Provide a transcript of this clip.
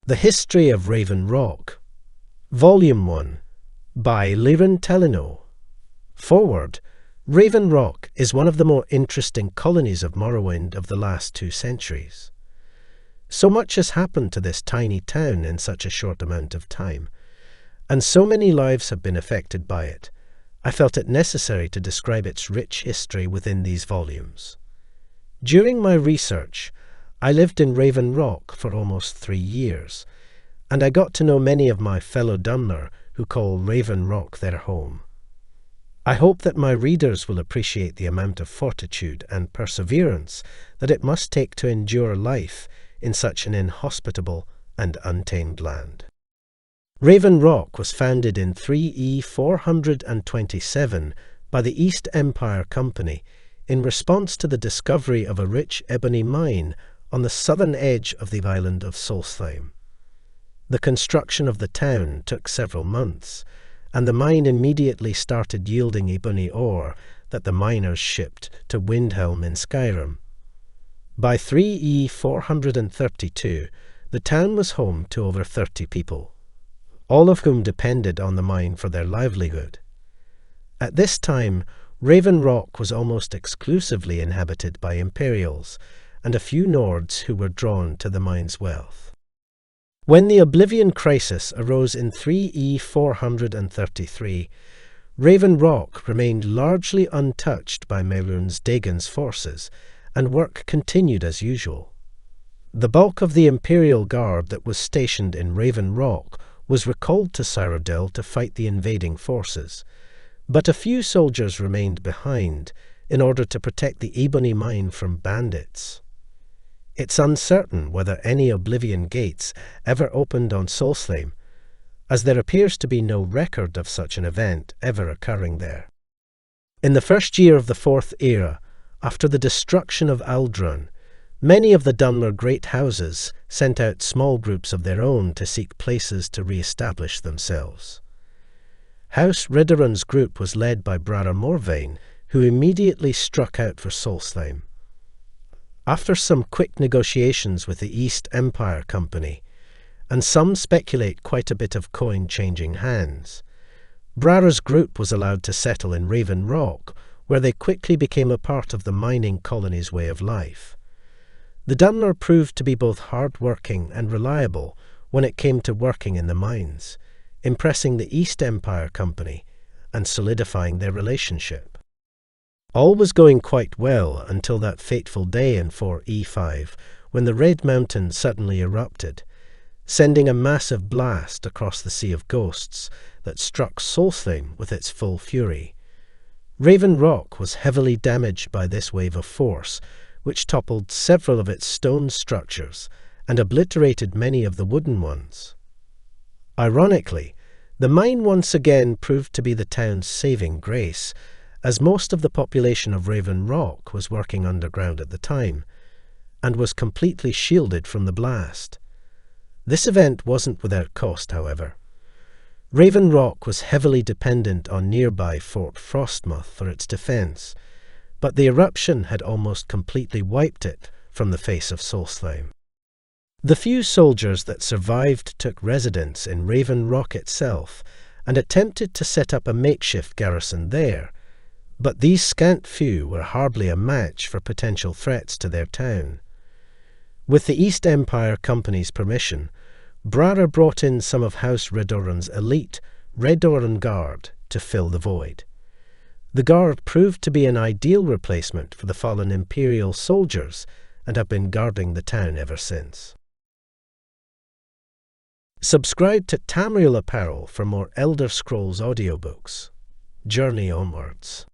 The History of Raven Rock, Volume 1, by Liren Telino. Forward. Raven Rock is one of the more interesting colonies of Morrowind of the last 2 centuries. So much has happened to this tiny town in such a short amount of time, and so many lives have been affected by it, I felt it necessary to describe its rich history within these volumes. During my research, I lived in Raven Rock for almost 3 years, and I got to know many of my fellow Dunmer who call Raven Rock their home. I hope that my readers will appreciate the amount of fortitude and perseverance that it must take to endure life in such an inhospitable and untamed land. Raven Rock was founded in 3E 427 by the East Empire Company in response to the discovery of a rich ebony mine on the southern edge of the island of Solstheim. The construction of the town took several months, and the mine immediately started yielding ebony ore that the miners shipped to Windhelm in Skyrim. By 3E 432, the town was home to over 30 people, all of whom depended on the mine for their livelihood. At this time, Raven Rock was almost exclusively inhabited by Imperials and a few Nords who were drawn to the mine's wealth. When the Oblivion Crisis arose in 3E 433, Raven Rock remained largely untouched by Mehrunes Dagon's forces, and work continued as usual. The bulk of the Imperial Guard that was stationed in Raven Rock was recalled to Cyrodiil to fight the invading forces, but a few soldiers remained behind in order to protect the ebony mine from bandits. It's uncertain whether any Oblivion gates ever opened on Solstheim, as there appears to be no record of such an event ever occurring there. In the first year of the 4th Era, after the destruction of Aldrun, many of the Dunmer great houses sent out small groups of their own to seek places to re-establish themselves. House Ridderun's group was led by Brara Morvayn, who immediately struck out for Solstheim. After some quick negotiations with the East Empire Company, and some speculate quite a bit of coin changing hands, Brara's group was allowed to settle in Raven Rock, where they quickly became a part of the mining colony's way of life. The Dunmer proved to be both hard-working and reliable when it came to working in the mines, impressing the East Empire Company and solidifying their relationship. All was going quite well until that fateful day in 4E5 when the Red Mountain suddenly erupted, sending a massive blast across the Sea of Ghosts that struck Solstheim with its full fury. Raven Rock was heavily damaged by this wave of force, which toppled several of its stone structures and obliterated many of the wooden ones. Ironically, the mine once again proved to be the town's saving grace, as most of the population of Raven Rock was working underground at the time, and was completely shielded from the blast. This event wasn't without cost, however. Raven Rock was heavily dependent on nearby Fort Frostmoth for its defence, but the eruption had almost completely wiped it from the face of Solstheim. The few soldiers that survived took residence in Raven Rock itself and attempted to set up a makeshift garrison there, but these scant few were hardly a match for potential threats to their town. With the East Empire Company's permission, Brara brought in some of House Ridderun's elite Reddoran Guard to fill the void. The Guard proved to be an ideal replacement for the fallen Imperial soldiers and have been guarding the town ever since. Subscribe to Tamriel Apparel for more Elder Scrolls audiobooks. Journey onwards.